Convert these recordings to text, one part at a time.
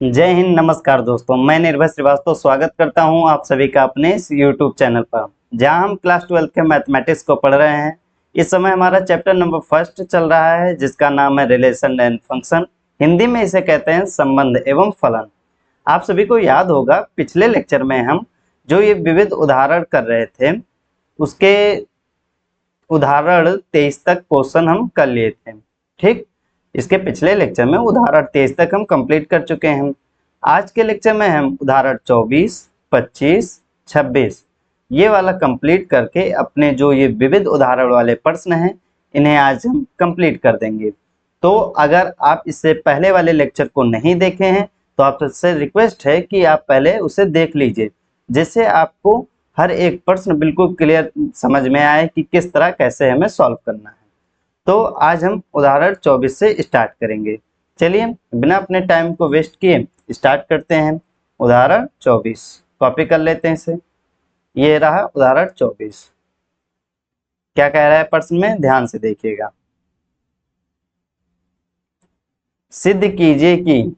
जय हिंद, नमस्कार दोस्तों। मैं निर्भय श्रीवास्तव स्वागत करता हूं आप सभी का अपने इस YouTube चैनल पर, जहां हम क्लास 12 के मैथमेटिक्स को पढ़ रहे हैं। इस समय हमारा चैप्टर नंबर फर्स्ट चल रहा है, जिसका नाम है रिलेशन एंड फंक्शन। हिंदी में इसे कहते हैं संबंध एवं फलन। आप सभी को याद होगा, पिछले लेक्चर में हम जो ये विविध उदाहरण कर रहे थे, उसके उदाहरण 23 तक क्वेश्चन हम कर लिए थे। ठीक, इसके पिछले लेक्चर में उदाहरण 23 तक हम कंप्लीट कर चुके हैं। आज के लेक्चर में हम उदाहरण 24, 25, 26 ये वाला कंप्लीट करके अपने जो ये विविध उदाहरण वाले प्रश्न हैं, इन्हें आज हम कंप्लीट कर देंगे। तो अगर आप इससे पहले वाले लेक्चर को नहीं देखे हैं तो आपसे रिक्वेस्ट है कि आप पहले उसे देख लीजिए, जिससे आपको हर एक प्रश्न बिल्कुल क्लियर समझ में आए कि किस तरह कैसे हमें सॉल्व करना है। तो आज हम उदाहरण 24 से स्टार्ट करेंगे। चलिए बिना अपने टाइम को वेस्ट किए स्टार्ट करते हैं। उदाहरण 24 कॉपी कर लेते हैं इसे। ये रहा उदाहरण 24। क्या कह रहा है प्रश्न में, ध्यान से देखिएगा। सिद्ध कीजिए कि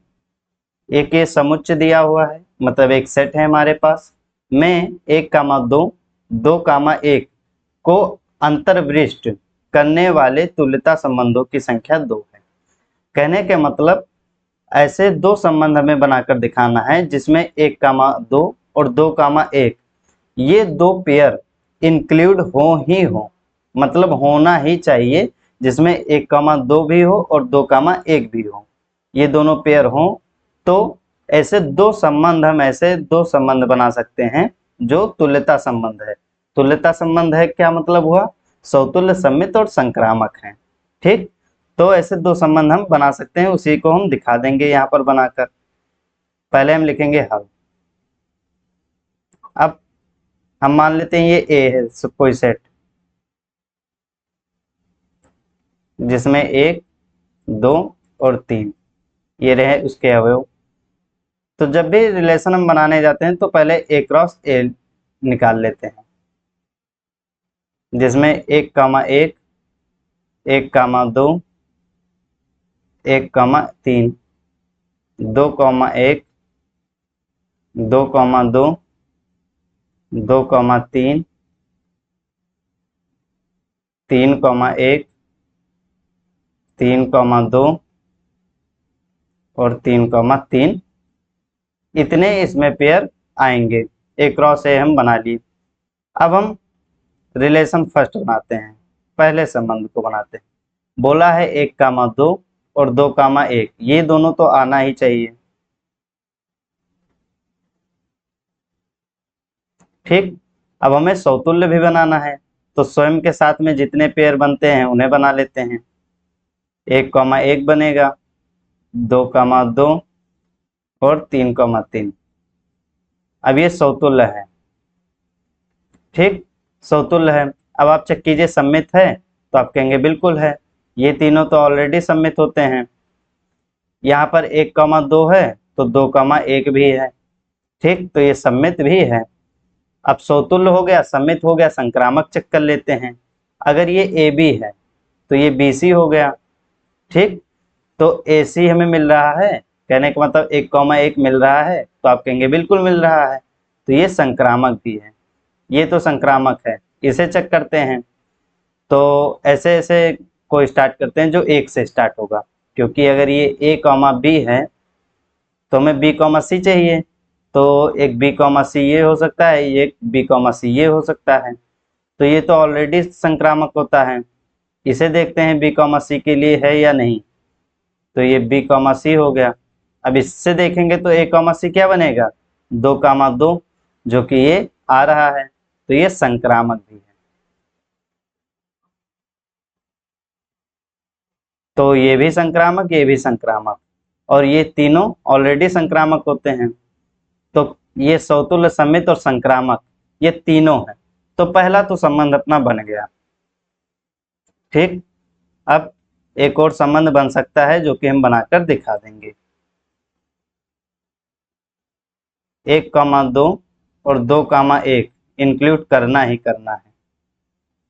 एक ये समुच्चय दिया हुआ है, मतलब एक सेट है हमारे पास में 1,2, 2,1 को अंतर्वृष्ट करने वाले तुल्यता संबंधों की संख्या 2 है। कहने के मतलब ऐसे दो संबंध हमें बनाकर दिखाना है जिसमें 1,2 और 2,1 ये दो पेयर इंक्लूड हो, मतलब होना ही चाहिए, जिसमें 1,2 भी हो और 2,1 भी हो। ये दोनों पेयर हो तो ऐसे दो संबंध बना सकते हैं जो तुल्यता संबंध है। तुल्यता संबंध है क्या मतलब हुआ, समतुल्य, सममित और संक्रामक हैं। ठीक, तो ऐसे दो संबंध हम बना सकते हैं, उसी को हम दिखा देंगे यहाँ पर बनाकर। पहले हम लिखेंगे हल। अब हम मान लेते हैं ये ए है कोई सेट, जिसमें 1, 2 और 3 ये रहे उसके अवयव। तो जब भी रिलेशन हम बनाने जाते हैं तो पहले ए क्रॉस ए निकाल लेते हैं, जिसमें 1,1, 1,2, 1,3, 2,1, 2,2, 2,3, 3,1, 3,2 और 3,3 इतने इसमें पेयर आएंगे। ए क्रॉस ए हम बना लिए। अब हम रिलेशन फर्स्ट बनाते हैं, पहले संबंध को बनाते हैं। बोला है 1,2 और 2,1, ये दोनों तो आना ही चाहिए। ठीक, अब हमें समतुल्य भी बनाना है, तो स्वयं के साथ में जितने पेयर बनते हैं उन्हें बना लेते हैं। 1,1 बनेगा, 2,2 और 3,3। अब ये समतुल्य है। ठीक, समतुल्य है। अब आप चेक कीजिए सममित है, तो आप कहेंगे बिल्कुल है। ये तीनों तो ऑलरेडी सममित होते हैं। यहाँ पर 1,2 है तो 2,1 भी है। ठीक, तो ये सममित भी है। अब समतुल्य हो गया, सममित हो गया, संक्रामक चेक कर लेते हैं। अगर ये ए बी है तो ये बी सी हो गया। ठीक, तो ए सी हमें मिल रहा है, कहने का मतलब 1,1 मिल रहा है, तो आप कहेंगे बिल्कुल मिल रहा है। तो ये संक्रामक भी है, ये तो संक्रामक है। इसे चेक करते हैं, तो ऐसे ऐसे को स्टार्ट करते हैं जो 1 से स्टार्ट होगा, क्योंकि अगर ये ए कॉमा बी है तो हमें बी कॉमा सी चाहिए। तो एक बी कॉमा सी ये हो सकता है, एक बी कॉमा सी ये हो सकता है। तो ये तो ऑलरेडी संक्रामक होता है। इसे देखते हैं बी कॉमा सी के लिए है या नहीं। तो ये बी कॉमा सी हो गया। अब इससे देखेंगे तो ए कॉमा सी क्या बनेगा, 2,2, जो कि ये आ रहा है, तो ये संक्रामक भी है। तो ये भी संक्रामक, ये भी संक्रामक, और ये तीनों ऑलरेडी संक्रामक होते हैं। तो ये समतुल्य, सममित और संक्रामक ये तीनों है। तो पहला तो संबंध अपना बन गया। ठीक, अब एक और संबंध बन सकता है जो कि हम बनाकर दिखा देंगे। 1,2 और 2,1 इंक्लूड करना ही करना है।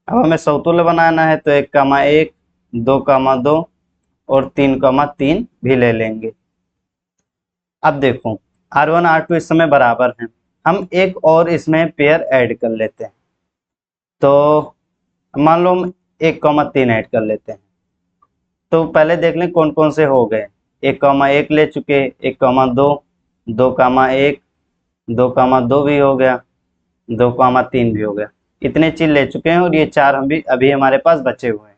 अब हमें समतुल्य बनाना है, तो 1,1, 2,2 और 3,3 भी ले लेंगे। अब देखो R1 R2 इस समय बराबर हैं, हम एक और इसमें पेयर ऐड कर लेते हैं। तो मान लो हम 1,3 ऐड कर लेते हैं। तो पहले देख लें कौन कौन से हो गए। 1,1 ले चुके, 1,2, 2,1, 2,2 भी हो गया, 2,3 भी हो गया। इतने चीज ले चुके हैं और ये 4 हम भी अभी हमारे पास बचे हुए हैं।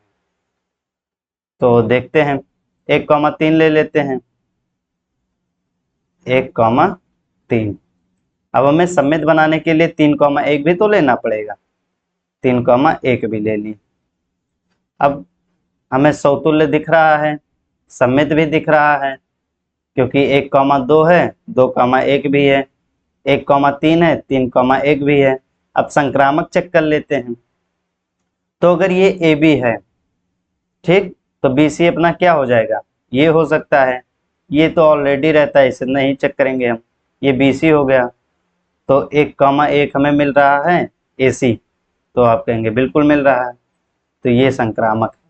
तो देखते हैं 1,3 ले लेते हैं, 1,3। अब हमें समित बनाने के लिए 3,1 भी तो लेना पड़ेगा, 3,1 भी ले ली। अब हमें समतुल्य दिख रहा है, समित भी दिख रहा है, क्योंकि 1,2 है, 2,1 भी है, 1,3 है, 3,1 भी है। अब संक्रामक चेक कर लेते हैं। तो अगर ये ए बी है, ठीक, तो बी सी अपना क्या हो जाएगा, ये हो सकता है। ये तो ऑलरेडी रहता है, इसे नहीं चेक करेंगे हम, ये बी सी हो गया। तो 1,1 हमें मिल रहा है ए सी, तो आप कहेंगे बिल्कुल मिल रहा है, तो ये संक्रामक है।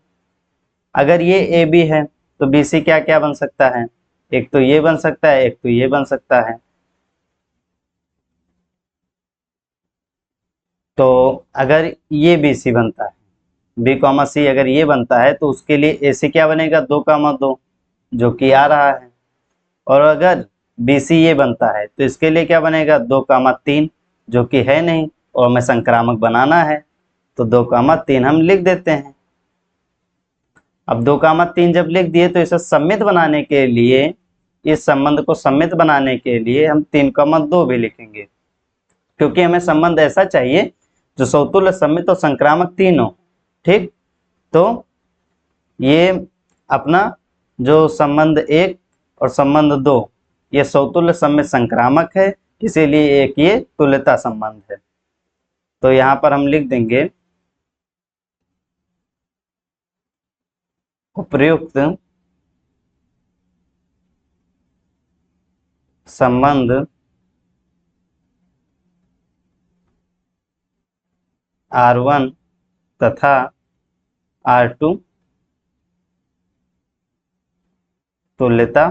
अगर ये ए बी है तो बी सी क्या क्या बन सकता है, एक तो ये बन सकता है, एक तो ये बन सकता है। तो अगर ये बी सी बनता है, बी कॉमा सी अगर ये बनता है, तो उसके लिए ए सी क्या बनेगा, 2,2, जो कि आ रहा है। और अगर बी सी ये बनता है तो इसके लिए क्या बनेगा, 2,3, जो कि है नहीं और हमें संक्रामक बनाना है, तो 2,3 हम लिख देते हैं। अब 2,3 जब लिख दिए तो इसे सम्मित बनाने के लिए, इस संबंध को सम्मित बनाने के लिए हम 3,2 भी लिखेंगे, क्योंकि हमें संबंध ऐसा चाहिए जो समतुल्य, सम्मित और संक्रामक तीनों। ठीक, तो ये अपना जो संबंध 1 और संबंध 2, ये समतुल्य, सम्मित, संक्रामक है, इसीलिए एक ये तुल्यता संबंध है। तो यहाँ पर हम लिख देंगे उपर्युक्त संबंध R1 तथा R2 तुल्यता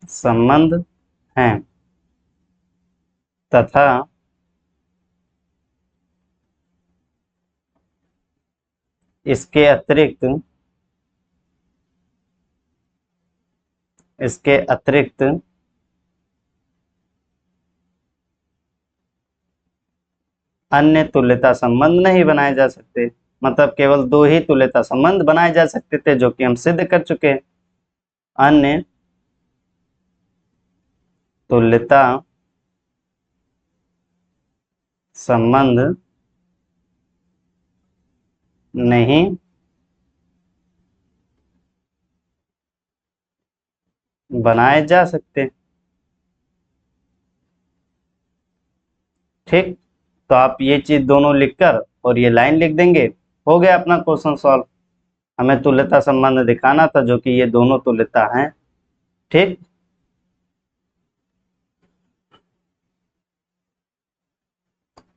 संबंध हैं तथा इसके अतिरिक्त अन्य तुल्यता संबंध नहीं बनाए जा सकते। मतलब केवल 2 ही तुल्यता संबंध बनाए जा सकते थे, जो कि हम सिद्ध कर चुके हैं। अन्य तुल्यता संबंध नहीं बनाए जा सकते। ठीक, तो आप ये चीज दोनों लिखकर और ये लाइन लिख देंगे, हो गया अपना क्वेश्चन सॉल्व। हमें तुल्यता संबंध दिखाना था, जो कि ये दोनों तुल्यता हैं। ठीक,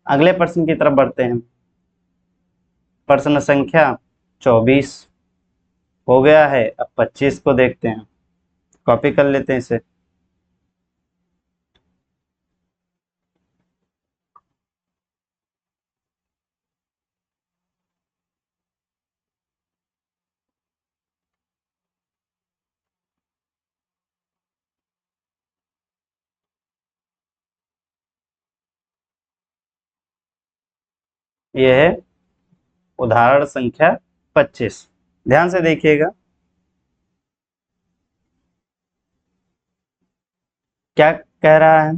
अगले प्रश्न की तरफ बढ़ते हैं। प्रश्न संख्या 24 हो गया है। अब 25 को देखते हैं, कॉपी कर लेते हैं इसे। यह है उदाहरण संख्या 25, ध्यान से देखिएगा। क्या कह रहा है,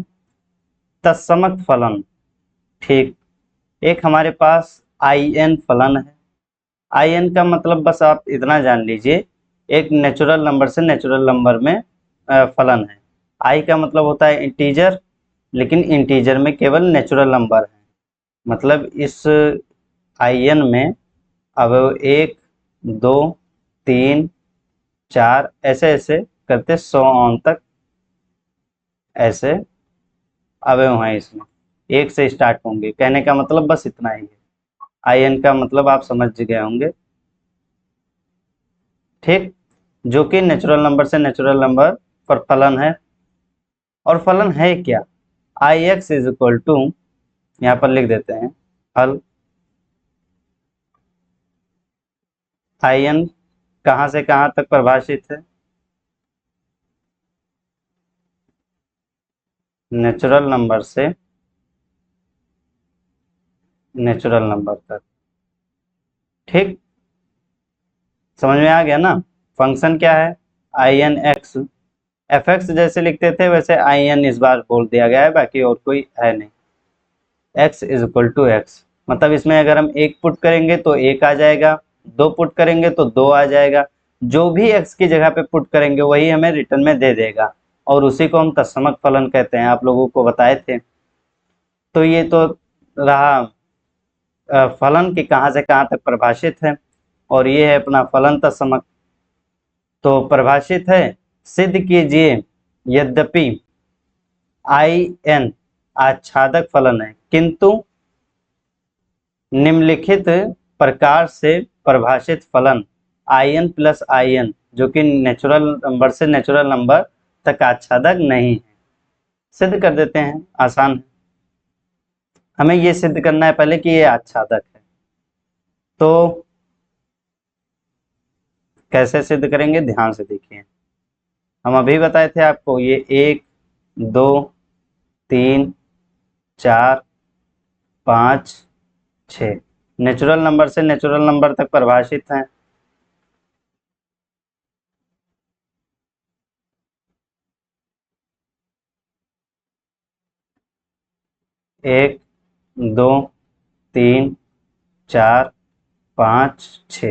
तत्समक फलन। ठीक, एक हमारे पास आई एन फलन है। आई एन का मतलब बस आप इतना जान लीजिए, एक नेचुरल नंबर से नेचुरल नंबर में फलन है। आई का मतलब होता है इंटीजर, लेकिन इंटीजर में केवल नेचुरल नंबर है। मतलब इस आई एन में अवयव 1, 2, 3, 4 ऐसे ऐसे करते 100 तक ऐसे अवयव हैं इसमें, 1 से स्टार्ट होंगे। कहने का मतलब बस इतना ही है। आई एन का मतलब आप समझ गए होंगे। ठीक, जो कि नेचुरल नंबर से नेचुरल नंबर पर फलन है। और फलन है क्या? आई एक्स इज इक्वल टू, यहाँ पर लिख देते हैं हल, आई एन कहाँ से कहाँ तक परिभाषित है? नेचुरल नंबर से नेचुरल नंबर तक। ठीक, समझ में आ गया ना? फंक्शन क्या है? I N X, F X जैसे लिखते थे वैसे आई एन इस बार बोल दिया गया है, बाकी और कोई है नहीं। X is equal to X, मतलब इसमें अगर हम एक पुट करेंगे तो एक आ जाएगा, दो पुट करेंगे तो दो आ जाएगा। जो भी एक्स की जगह पे पुट करेंगे वही हमें रिटर्न में दे देगा, और उसी को हम तत्समक फलन कहते हैं, आप लोगों को बताए थे। तो ये तो रहा फलन की कहाँ से कहाँ तक परिभाषित है, और ये है अपना फलन तत्समक। तो परिभाषित है, सिद्ध कीजिए यद्यपि आई एन आच्छादक फलन है, किंतु निम्नलिखित प्रकार से परिभाषित फलन I N plus I N, जो कि नेचुरल नंबर से नेचुरल नंबर तक आच्छादक नहीं है। सिद्ध कर देते हैं, आसान है। हमें ये सिद्ध करना है पहले कि ये आच्छादक है। तो कैसे सिद्ध करेंगे, ध्यान से देखिए। हम अभी बताए थे आपको, ये 1 2 3 4 5 6 नेचुरल नंबर से नेचुरल नंबर तक परिभाषित हैं। एक, दो, तीन, चार, पाँच, छ,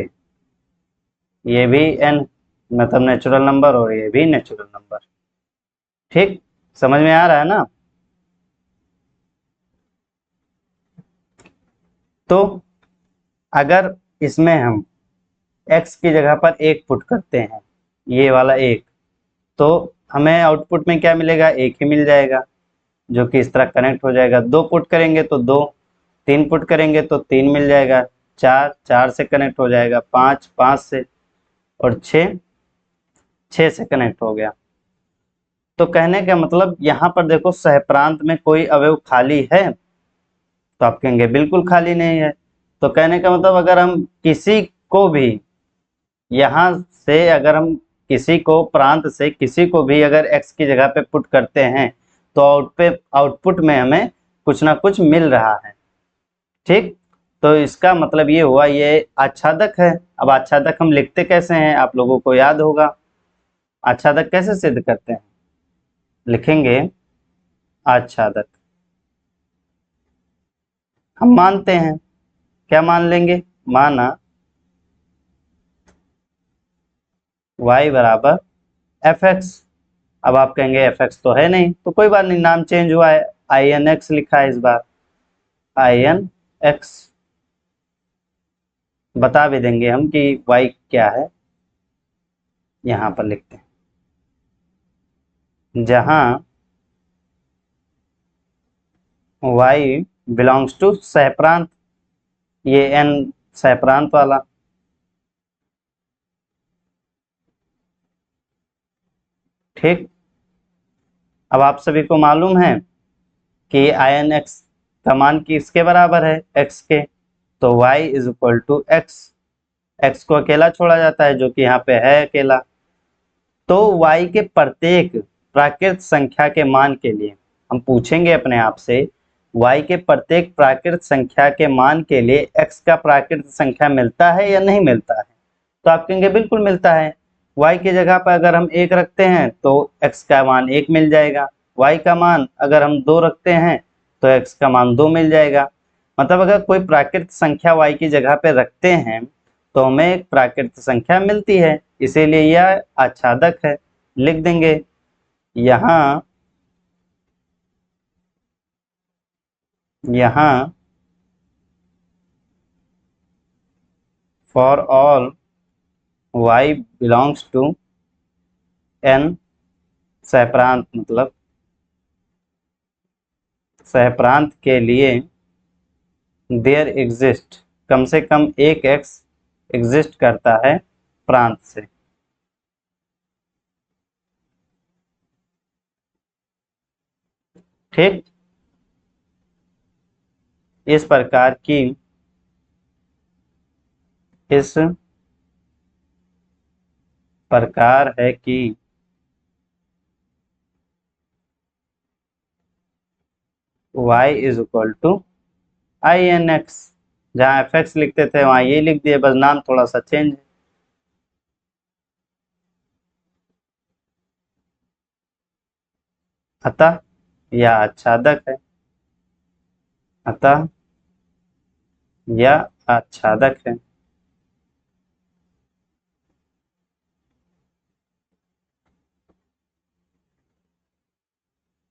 ये भी एन मतलब नेचुरल नंबर, और ये भी नेचुरल नंबर। ठीक, समझ में आ रहा है ना? तो अगर इसमें हम x की जगह पर एक पुट करते हैं, ये वाला एक, तो हमें आउटपुट में क्या मिलेगा? एक ही मिल जाएगा, जो कि इस तरह कनेक्ट हो जाएगा। दो पुट करेंगे तो दो, तीन पुट करेंगे तो तीन मिल जाएगा, चार, चार से कनेक्ट हो जाएगा, पाँच, पाँच से, और छः, छः से कनेक्ट हो गया। तो कहने का मतलब यहाँ पर देखो, सहप्रांत में कोई अवयव खाली है? तो आप कहेंगे बिल्कुल खाली नहीं है। तो कहने का मतलब अगर हम किसी को भी यहाँ से, अगर हम किसी को प्रांत से किसी को भी अगर x की जगह पे पुट करते हैं, तो आउटपुट में हमें कुछ ना कुछ मिल रहा है। ठीक, तो इसका मतलब ये हुआ ये आच्छादक है। अब आच्छादक हम लिखते कैसे हैं, आप लोगों को याद होगा। आच्छादक कैसे सिद्ध करते हैं? लिखेंगे आच्छादक, हम मानते हैं, क्या मान लेंगे? माना y बराबर एफ एक्स। अब आप कहेंगे एफ एक्स तो है नहीं, तो कोई बात नहीं, नाम चेंज हुआ है, आई एन एक्स लिखा है इस बार, आई एन एक्स। बता भी देंगे हम कि y क्या है, यहाँ पर लिखते हैं, जहां y बिलोंग्स टू सहप्रांत, ये n सहप्रांत वाला। ठीक, अब आप सभी को मालूम है कि आई एन एक्स का मान किसके बराबर है? x के। तो y is equal to X, X को अकेला छोड़ा जाता है, जो कि यहाँ पे है अकेला। तो y के प्रत्येक प्राकृत संख्या के मान के लिए हम पूछेंगे अपने आप से, y के प्रत्येक प्राकृत संख्या के मान के लिए x का प्राकृत संख्या मिलता है या नहीं मिलता है? तो आप कहेंगे बिल्कुल मिलता है। y की जगह पर अगर हम एक रखते हैं तो x का मान एक मिल जाएगा, y का मान अगर हम दो रखते हैं तो x का मान दो मिल जाएगा। मतलब अगर कोई प्राकृत संख्या y की जगह पे रखते हैं तो हमें एक प्राकृत संख्या मिलती है, इसीलिए यह आच्छादक है। लिख देंगे यहाँ, यहाँ for all y belongs to n सहप्रांत, मतलब सहप्रांत के लिए देयर एग्जिस्ट, कम से कम एक x एग्जिस्ट करता है प्रांत से। ठीक, इस प्रकार की इस प्रकार है कि y is equal to I N X. जहाँ एफ एक्स लिखते थे वहां ये लिख दिए, बस नाम थोड़ा सा चेंज है। अतः यह आच्छादक है, अतः यह आच्छादक है।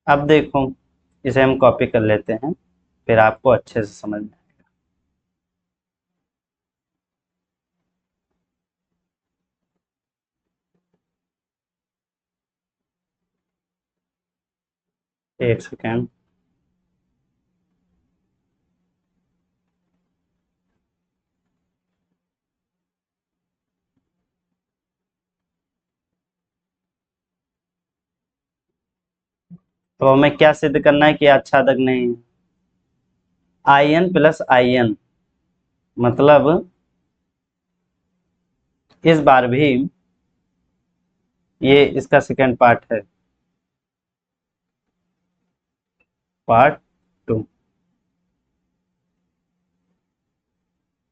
अब देखो, इसे हम कॉपी कर लेते हैं, फिर आपको अच्छे से समझ में आएगा। एक सेकेंड। तो हमें क्या सिद्ध करना है कि आच्छादक नहीं है। I N plus I N, मतलब इस बार भी ये इसका सेकेंड पार्ट है, part 2।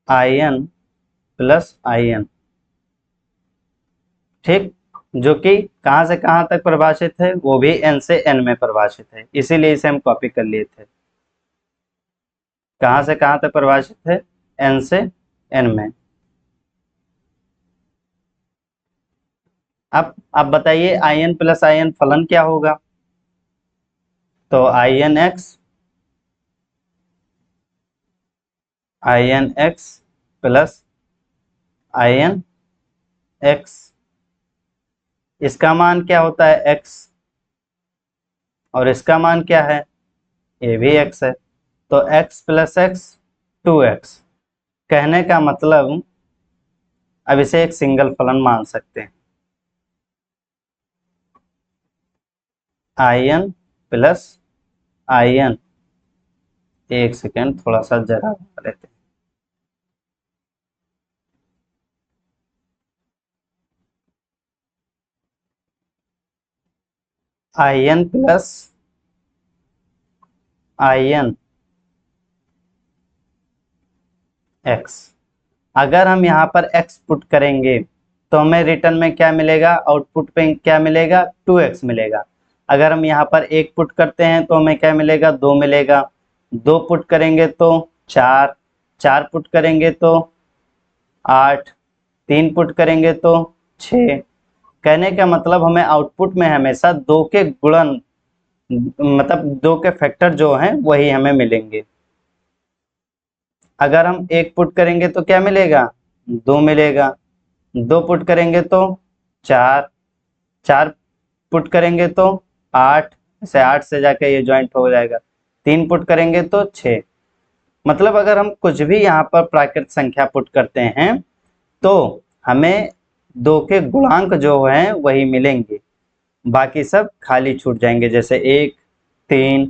I N plus I N, ठीक, जो कि कहां से कहां तक परिभाषित है, वो भी एन से एन में परिभाषित है, इसीलिए इसे हम कॉपी कर लिए थे। कहां से कहां तक परिभाषित है, एन से एन में। अब आप बताइए I N plus I N फलन क्या होगा। तो I N X plus I N X, इसका मान क्या होता है, एक्स, और इसका मान क्या है, ये भी एक्स है। तो एक्स प्लस एक्स 2x। कहने का मतलब अब इसे एक सिंगल फलन मान सकते हैं, I N plus I N. एक सेकेंड, थोड़ा सा जगह बना लेते हैं। I N plus I N X. अगर हम यहाँ पर x पुट करेंगे तो हमें रिटर्न में क्या मिलेगा, आउटपुट पे क्या मिलेगा, 2x मिलेगा। अगर हम यहाँ पर 1 पुट करते हैं तो हमें क्या मिलेगा, 2 मिलेगा। 2 पुट करेंगे तो 4, 4 पुट करेंगे तो 8, 3 पुट करेंगे तो 6। कहने का मतलब हमें आउटपुट में हमेशा 2 के गुणन, मतलब 2 के फैक्टर जो हैं वही हमें मिलेंगे। अगर हम 1 पुट करेंगे तो क्या मिलेगा, 2 मिलेगा। 2 पुट करेंगे तो 4, 4 पुट करेंगे तो 8, ऐसे 8 से जाके ये ज्वाइंट हो जाएगा। 3 पुट करेंगे तो 6। मतलब अगर हम कुछ भी यहाँ पर प्राकृत संख्या पुट करते हैं तो हमें 2 के गुणांक जो हैं वही मिलेंगे, बाकी सब खाली छूट जाएंगे, जैसे 1, 3,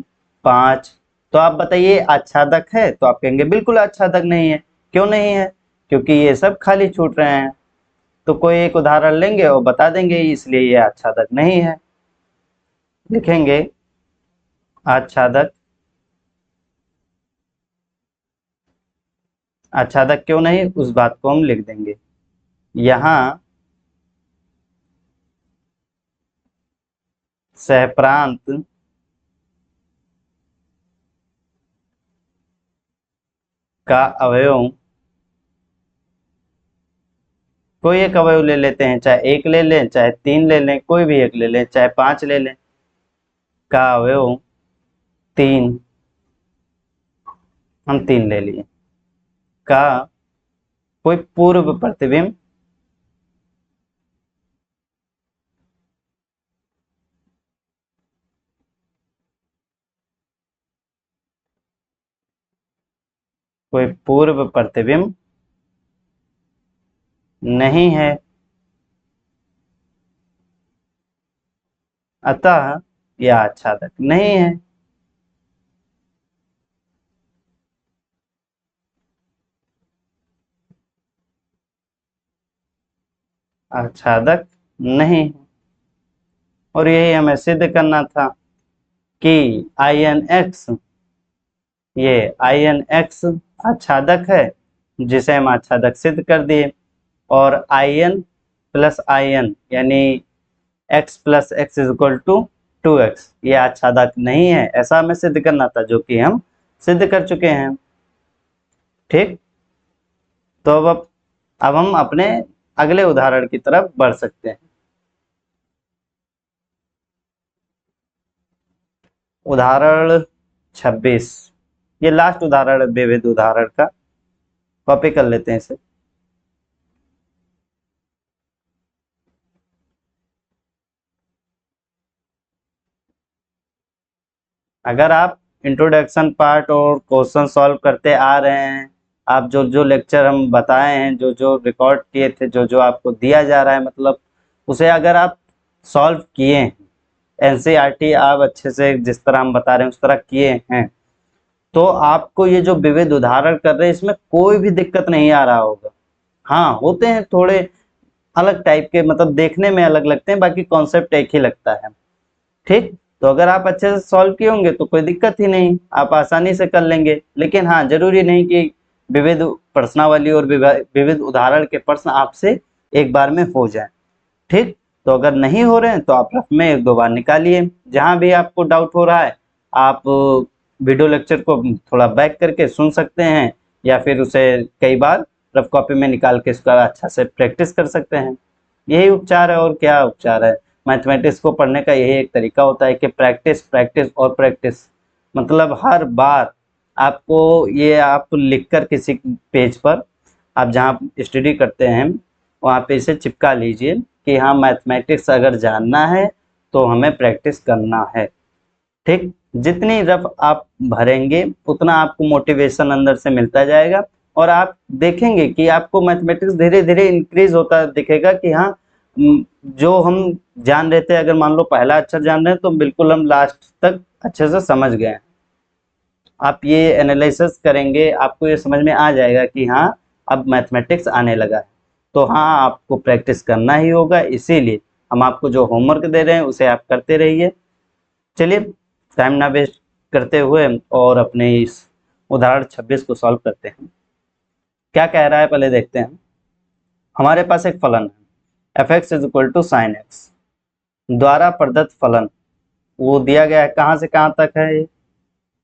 5। तो आप बताइए आच्छादक है, तो आप कहेंगे बिल्कुल आच्छादक नहीं है। क्यों नहीं है, क्योंकि ये सब खाली छूट रहे हैं। तो कोई एक उदाहरण लेंगे और बता देंगे इसलिए ये आच्छादक नहीं है। लिखेंगे आच्छादक, आच्छादक क्यों नहीं, उस बात को हम लिख देंगे। यहाँ सहप्रांत का अवयव, कोई एक अवयव ले लेते हैं, चाहे 1 ले लें, चाहे 3 ले लें, कोई भी एक ले लें, चाहे 5 ले लें, का अवयव 3, हम 3 ले लिए, का कोई पूर्व प्रतिबिंब कोई पूर्व प्रतिबिंब नहीं है, अतः यह आच्छादक नहीं है। आच्छादक नहीं है। और यही हमें सिद्ध करना था कि आयन एक्स, ये आयन एक्स आच्छादक है, जिसे हम आच्छादक सिद्ध कर दिए। और आयन प्लस आयन यानी x plus X is equal to 2x, ये आच्छादक नहीं है, ऐसा हमें सिद्ध करना था, जो कि हम सिद्ध कर चुके हैं। ठीक, तो अब हम अपने अगले उदाहरण की तरफ बढ़ सकते हैं। उदाहरण 26, ये लास्ट उदाहरण है विविध उदाहरण का, कॉपी कर लेते हैं इसे। अगर आप इंट्रोडक्शन पार्ट और क्वेश्चन सॉल्व करते आ रहे हैं, आप जो जो लेक्चर हम बताए हैं, जो जो रिकॉर्ड किए थे, जो जो आपको दिया जा रहा है, मतलब उसे अगर आप सॉल्व किए हैं, एनसीईआरटी आप अच्छे से जिस तरह हम बता रहे हैं उस तरह किए हैं, तो आपको ये जो विविध उदाहरण कर रहे हैं इसमें कोई भी दिक्कत नहीं आ रहा होगा। हाँ, होते हैं थोड़े अलग टाइप के, मतलब देखने में अलग लगते हैं, बाकी कॉन्सेप्ट एक ही लगता है। ठीक, तो अगर आप अच्छे से सॉल्व किए होंगे तो कोई दिक्कत ही नहीं, आप आसानी से कर लेंगे। लेकिन हाँ, जरूरी नहीं कि विविध प्रश्नावली और विविध उदाहरण के प्रश्न आपसे एक बार में हो जाए। ठीक, तो अगर नहीं हो रहे हैं तो आप रफ में एक दो बार निकालिए, जहां भी आपको डाउट हो रहा है आप वीडियो लेक्चर को थोड़ा बैक करके सुन सकते हैं, या फिर उसे कई बार रफ कॉपी में निकाल के इसका अच्छा से प्रैक्टिस कर सकते हैं। यही उपचार है, और क्या उपचार है। मैथमेटिक्स को पढ़ने का यही एक तरीका होता है कि प्रैक्टिस प्रैक्टिस और प्रैक्टिस, मतलब हर बार आपको ये आप लिख कर किसी पेज पर, आप जहाँ स्टडी करते हैं वहाँ पे इसे चिपका लीजिए कि हाँ, मैथमेटिक्स अगर जानना है तो हमें प्रैक्टिस करना है। ठीक, जितनी रफ आप भरेंगे उतना आपको मोटिवेशन अंदर से मिलता जाएगा, और आप देखेंगे कि आपको मैथमेटिक्स धीरे धीरे इंक्रीज होता दिखेगा कि हाँ, जो हम जान रहे थे, अगर मान लो पहला अक्षर जान रहे हैं तो बिल्कुल हम लास्ट तक अच्छे से समझ गए हैं। आप ये एनालिसिस करेंगे, आपको ये समझ में आ जाएगा कि हाँ, अब मैथमेटिक्स आने लगा है। तो हाँ, आपको प्रैक्टिस करना ही होगा, इसीलिए हम आपको जो होमवर्क दे रहे हैं उसे आप करते रहिए। चलिए, टाइम ना वेस्ट करते हुए और अपने इस उदाहरण 26 को सॉल्व करते हैं। क्या कह रहा है पहले देखते हैं। हमारे पास एक फलन है, F X is equal to sine X, द्वारा प्रदत्त फलन वो दिया गया है, कहाँ से कहाँ तक है ये,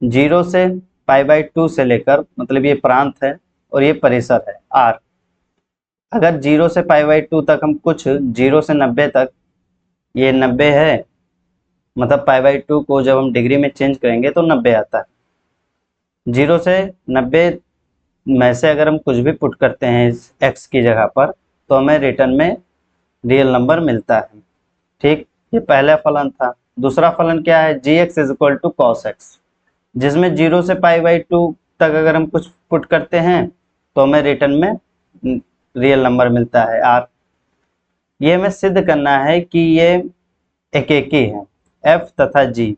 0 से π/2 से लेकर, मतलब ये प्रांत है और ये परिसर है r। अगर 0 से π/2 तक हम कुछ 0 से 90 तक, ये 90 है, मतलब π/2 को जब हम डिग्री में चेंज करेंगे तो 90 आता है। 0 से 90 में से अगर हम कुछ भी पुट करते हैं इस x की जगह पर, तो हमें रिटर्न में रियल नंबर मिलता है। ठीक, ये पहला फलन था। दूसरा फलन क्या है, g x is equal to cos x, जिसमें 0 से π/2 तक अगर हम कुछ पुट करते हैं तो हमें रिटर्न में रियल नंबर मिलता है r। ये हमें सिद्ध करना है कि ये एकेकी है, f तथा g,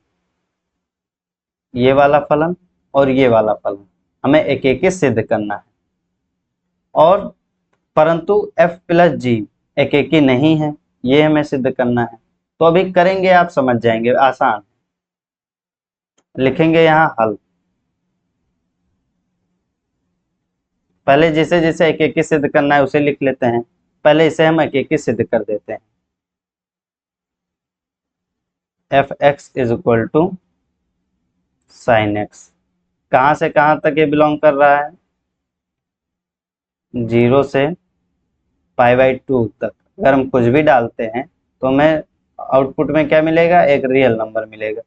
ये वाला फलन और ये वाला फलन हमें एकेकी सिद्ध करना है। और परंतु f प्लस g एकेकी नहीं है, ये हमें सिद्ध करना है। तो अभी करेंगे, आप समझ जाएंगे, आसान। लिखेंगे यहाँ हल, पहले जिसे जिसे एक एक सिद्ध करना है उसे लिख लेते हैं। पहले इसे हम एक एक सिद्ध कर देते हैं। F X is equal to sine X, कहाँ से कहाँ तक ये बिलोंग कर रहा है, 0 से π/2 तक। अगर हम कुछ भी डालते हैं तो हमें आउटपुट में क्या मिलेगा, एक रियल नंबर मिलेगा।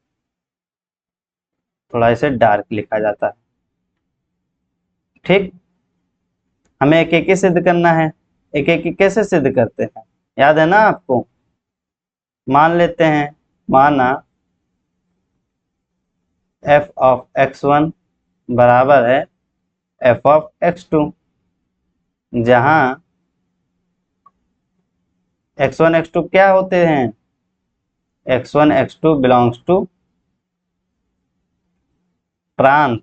थोड़ा इसे डार्क लिखा जाता है। ठीक, हमें एक एक सिद्ध करना है। एक एक कैसे सिद्ध करते हैं, याद है ना आपको। मान लेते हैं, माना f ऑफ x1 बराबर है f ऑफ x2, जहां x1 x2 क्या होते हैं, x1 x2 बिलोंग्स टू प्रांत,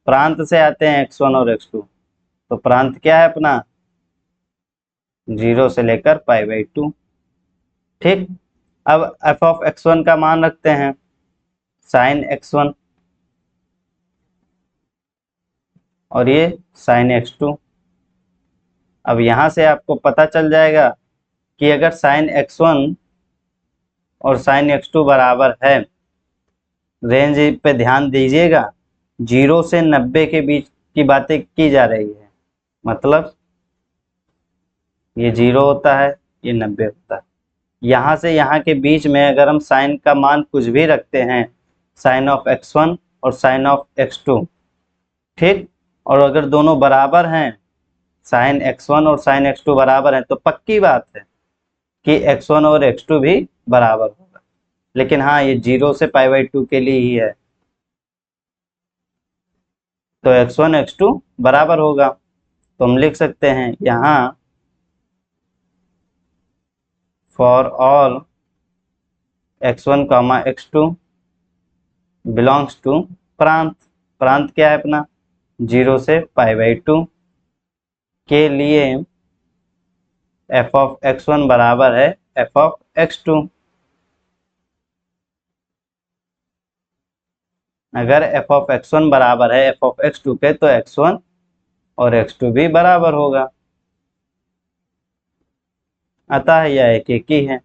प्रांत से आते हैं x1 और x2। तो प्रांत क्या है अपना, 0 से लेकर π/2। ठीक, अब f ऑफ x1 का मान रखते हैं sin x1 और ये sin x2। अब यहाँ से आपको पता चल जाएगा कि अगर sin x1 और sin x2 बराबर है, रेंज पे ध्यान दीजिएगा, 0 से 90 के बीच की बातें की जा रही है, मतलब ये 0 होता है, ये 90 होता है। यहाँ से यहाँ के बीच में अगर हम साइन का मान कुछ भी रखते हैं, साइन ऑफ x1 और साइन ऑफ x2, ठीक, और अगर दोनों बराबर हैं, साइन x1 और साइन x2 बराबर हैं, तो पक्की बात है कि x1 और x2 भी बराबर होगा। लेकिन हाँ, ये 0 से π/2 के लिए ही है, तो x1 x2 बराबर होगा। तो हम लिख सकते हैं यहाँ for all x1 x2 belongs to प्रांत। प्रांत क्या है अपना? 0 से π/2 के लिए f ऑफ x1 बराबर है f ऑफ x2। अगर f ऑफ x1 बराबर है f ऑफ x2 के, तो x1 और x2 भी बराबर होगा। अतः यह एक ही है।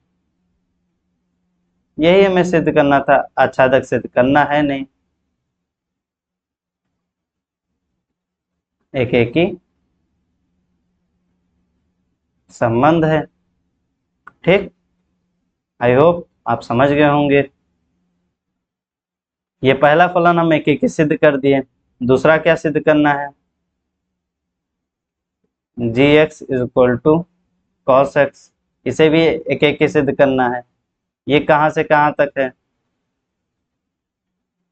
यही हमें सिद्ध करना था, आच्छादक सिद्ध करना है नहीं, एक ही संबंध है। ठीक, आई होप आप समझ गए होंगे। ये पहला फलन हम एक सिद्ध कर दिए। दूसरा क्या सिद्ध करना है? gx is equal to cos X, इसे भी एक सिद्ध करना है। ये कहाँ से कहाँ तक है?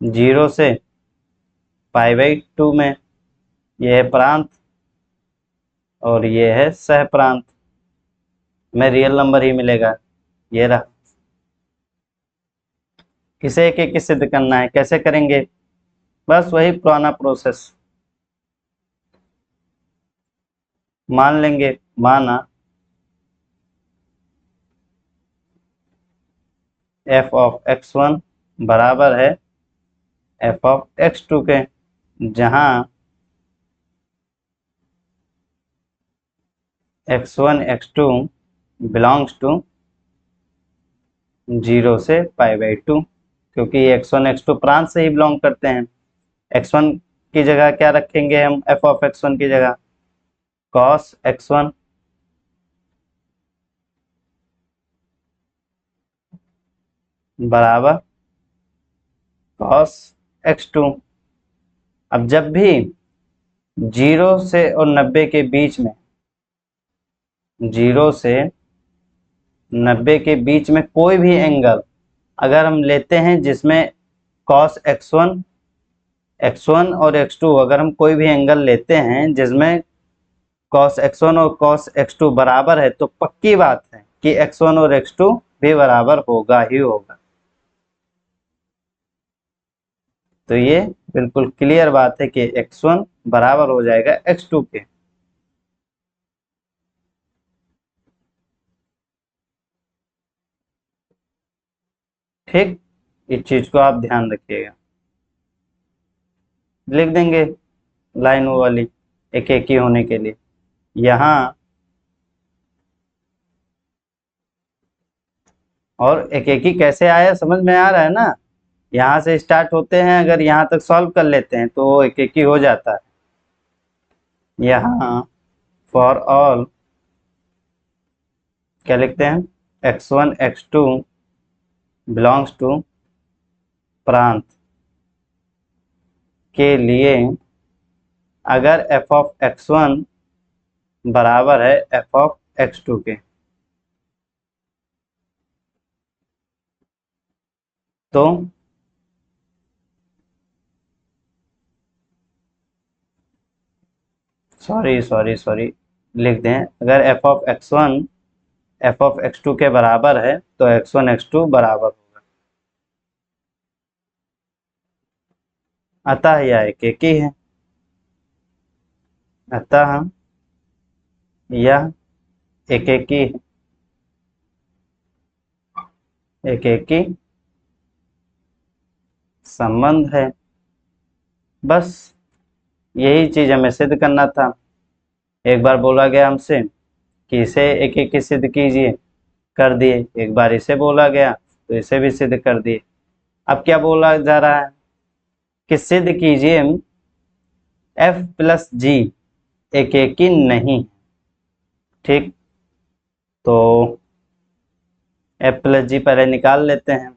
0 से π/2 में। ये है प्रांत और ये है सह प्रांत में रियल नंबर ही मिलेगा। ये रहा। इसे एक सिद्ध करना है। कैसे करेंगे? बस वही पुराना प्रोसेस। मान लेंगे, माना f ऑफ x1 बराबर है f ऑफ x2 के, जहां x1 x2 बिलोंग्स टू 0 से π/2, क्योंकि x1 x2 प्रांत से ही बिलोंग करते हैं। x1 की जगह क्या रखेंगे हम? f ऑफ x1 की जगह cos x1 बराबर cos x2। अब जब भी 0 से और 90 के बीच में, 0 से 90 के बीच में कोई भी एंगल अगर हम लेते हैं जिसमें cos x1 और x2, अगर हम कोई भी एंगल लेते हैं जिसमें cos x1 और cos x2 बराबर है, तो पक्की बात है कि x1 और x2 भी बराबर होगा ही होगा। तो ये बिल्कुल क्लियर बात है कि x1 बराबर हो जाएगा x2 के। ठीक, इस चीज को आप ध्यान रखिएगा। लिख देंगे लाइन वो वाली एक ही होने के लिए। यहाँ और एक ही कैसे आया, समझ में आ रहा है ना? यहाँ से स्टार्ट होते हैं, अगर यहाँ तक सॉल्व कर लेते हैं तो वो एक ही हो जाता है। यहाँ फॉर ऑल क्या लिखते हैं? x1 x2 बिलोंग्स टू प्रांत के लिए अगर f ऑफ x1 बराबर है f ऑफ x2 के, तो सॉरी लिख दें, अगर f of x1 f of x2 के बराबर है तो x1 x2 बराबर होगा। अतः यह एक ही है। अतः यह एक एक की संबंध है। बस यही चीज हमें सिद्ध करना था। एक बार बोला गया हमसे कि इसे एक एक की सिद्ध कीजिए, कर दिए। एक बार इसे बोला गया तो इसे भी सिद्ध कर दिए। अब क्या बोला जा रहा है कि सिद्ध कीजिए f प्लस जी एक एक की नहीं। ठीक, तो f प्लस जी पहले निकाल लेते हैं।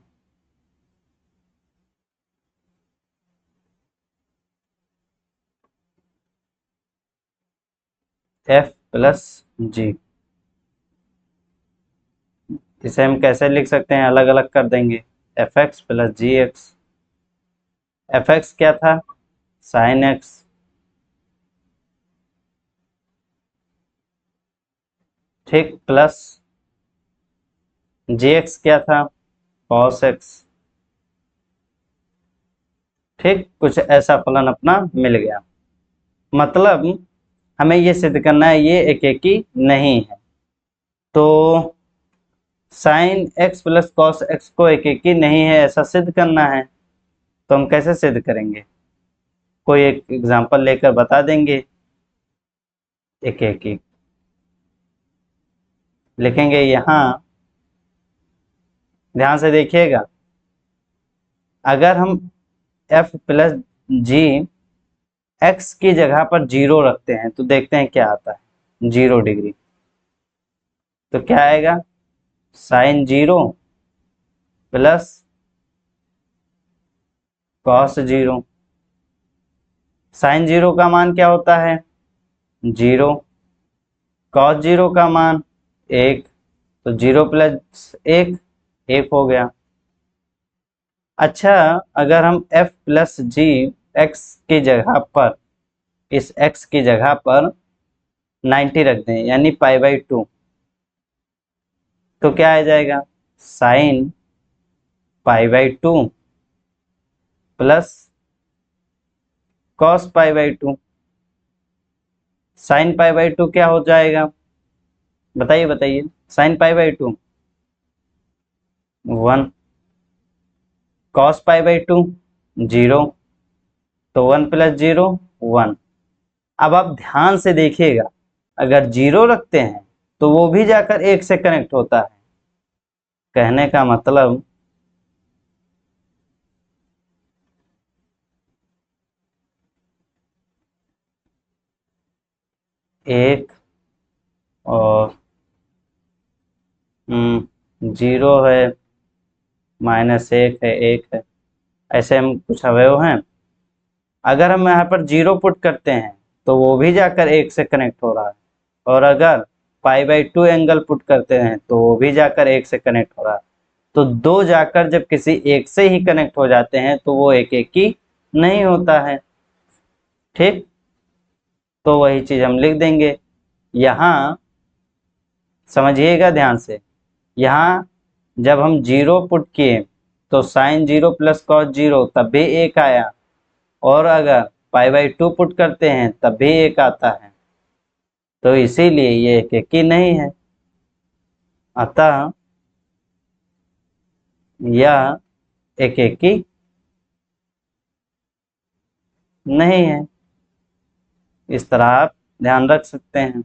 f प्लस जी, इसे हम कैसे लिख सकते हैं, अलग अलग कर देंगे। एफ एक्स प्लस जी एक्स। एफ एक्स क्या था, साइन एक्स, ठीक, प्लस जी एक्स क्या था, कॉस एक्स। ठीक, कुछ ऐसा फलन अपना मिल गया। मतलब हमें ये सिद्ध करना है ये एक एक की नहीं है। तो sine x plus cos x को एक एक की नहीं है ऐसा सिद्ध करना है। तो हम कैसे सिद्ध करेंगे, कोई एक एग्जांपल लेकर बता देंगे। एक एक की लिखेंगे यहाँ, ध्यान से देखिएगा। अगर हम f प्लस जी एक्स की जगह पर 0 रखते हैं तो देखते हैं क्या आता है, 0 डिग्री। तो क्या आएगा, साइन 0 प्लस कॉस 0। साइन 0 का मान क्या होता है, 0। कॉस 0 का मान 1। तो 0 प्लस 1 1 हो गया। अच्छा, अगर हम f प्लस जी एक्स की जगह पर, इस x की जगह पर 90 रख दें यानी π/2, तो क्या आ जाएगा, साइन π/2 प्लस कॉस π/2। साइन π/2 क्या हो जाएगा, बताइए बताइए। साइन π/2 1, कॉस π/2 0, तो 1 प्लस 0 1। अब आप ध्यान से देखिएगा, अगर 0 रखते हैं तो वो भी जाकर 1 से कनेक्ट होता है। कहने का मतलब एक और 0 है, -1 है, 1 है, ऐसे हम कुछ अवयव हैं। अगर हम यहाँ पर 0 पुट करते हैं तो वो भी जाकर 1 से कनेक्ट हो रहा है, और अगर π/2 एंगल पुट करते हैं तो वो भी जाकर 1 से कनेक्ट हो रहा है। तो दो जाकर जब किसी एक से ही कनेक्ट हो जाते हैं तो वो एक एक की नहीं होता है। ठीक, तो वही चीज हम लिख देंगे। यहाँ समझिएगा ध्यान से, यहाँ जब हम 0 पुट किए तो साइन 0 प्लस कॉस 0 तब भी 1 आया, और अगर π/2 पुट करते हैं तब भी 1 आता है। तो इसीलिए ये एक एक की नहीं है। अतः यह एक एक की नहीं है। इस तरह आप ध्यान रख सकते हैं।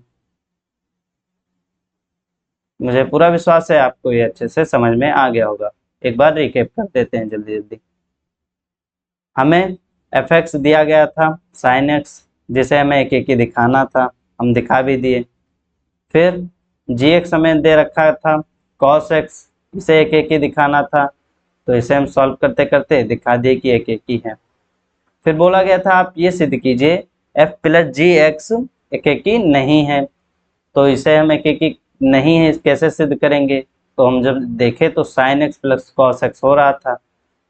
मुझे पूरा विश्वास है आपको ये अच्छे से समझ में आ गया होगा। एक बार रिकेप कर देते हैं जल्दी जल्दी। हमें एफ एक्स दिया गया था साइन एक्स, जिसे हमें एक एक की दिखाना था, हम दिखा भी दिए। फिर जी एक्स हमें दे रखा था कॉस एक्स, इसे एक एक की दिखाना था, तो इसे हम सॉल्व करते करते दिखा दिए कि एक एक की है। फिर बोला गया था आप ये सिद्ध कीजिए एफ प्लस जी एक्स एक एक की नहीं है। तो इसे हम एक एक की नहीं है कैसे सिद्ध करेंगे, तो हम जब देखें तो sine x plus cos x हो रहा था,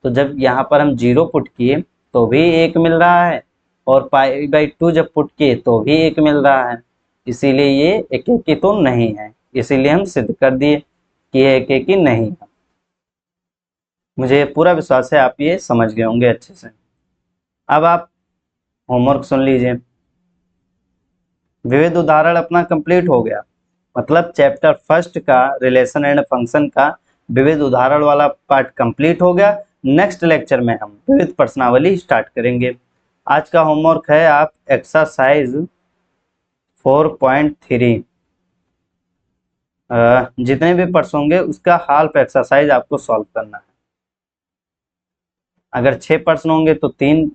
तो जब यहाँ पर हम 0 पुट किए तो भी 1 मिल रहा है, और π/2 जब पुट किए तो भी 1 मिल रहा है। इसीलिए ये एक एक की तो नहीं है, इसीलिए हम सिद्ध कर दिए कि ये एक एक की नहीं है। मुझे पूरा विश्वास है आप ये समझ गए होंगे अच्छे से। अब आप होमवर्क सुन लीजिए। विविध उदाहरण अपना कंप्लीट हो गया। मतलब चैप्टर फर्स्ट का रिलेशन एंड फंक्शन का विविध उदाहरण वाला पार्ट कंप्लीट हो गया। नेक्स्ट लेक्चर में हम विविध प्रश्नावली स्टार्ट करेंगे। आज का होमवर्क है आप एक्सरसाइज 4.3 जितने भी प्रश्न होंगे उसका हाल्फ एक्सरसाइज आपको सॉल्व करना है। अगर 6 प्रश्न होंगे तो 3,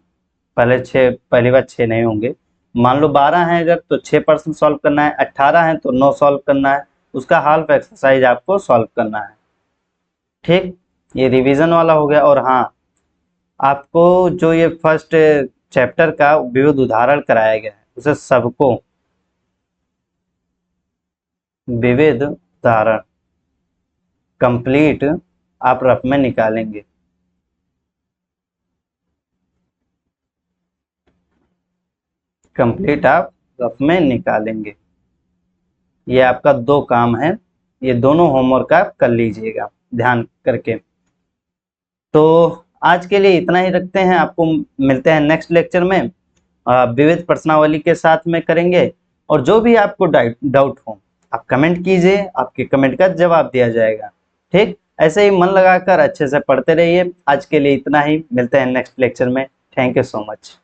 पहली बार 6 नहीं होंगे। मान लो 12 हैं अगर तो 6 प्रश्न सॉल्व करना है, 18 हैं तो 9 सॉल्व करना है, उसका हाल्फ एक्सरसाइज आपको सॉल्व करना है। ठीक, ये रिवीजन वाला हो गया। और हाँ, आपको जो ये फर्स्ट चैप्टर का विविध उदाहरण कराया गया है उसे सबको विविध उदाहरण कंप्लीट आप रफ में निकालेंगे। कंप्लीट आप रफ में निकालेंगे। ये आपका 2 काम है, ये दोनों होमवर्क आप कर लीजिएगा ध्यान करके। तो आज के लिए इतना ही रखते हैं, आपको मिलते हैं नेक्स्ट लेक्चर में। विविध प्रश्नावली के साथ में करेंगे। और जो भी आपको डाउट हो आप कमेंट कीजिए, आपके कमेंट का जवाब दिया जाएगा। ठीक, ऐसे ही मन लगाकर अच्छे से पढ़ते रहिए। आज के लिए इतना ही, मिलते हैं नेक्स्ट लेक्चर में। Thank you so much.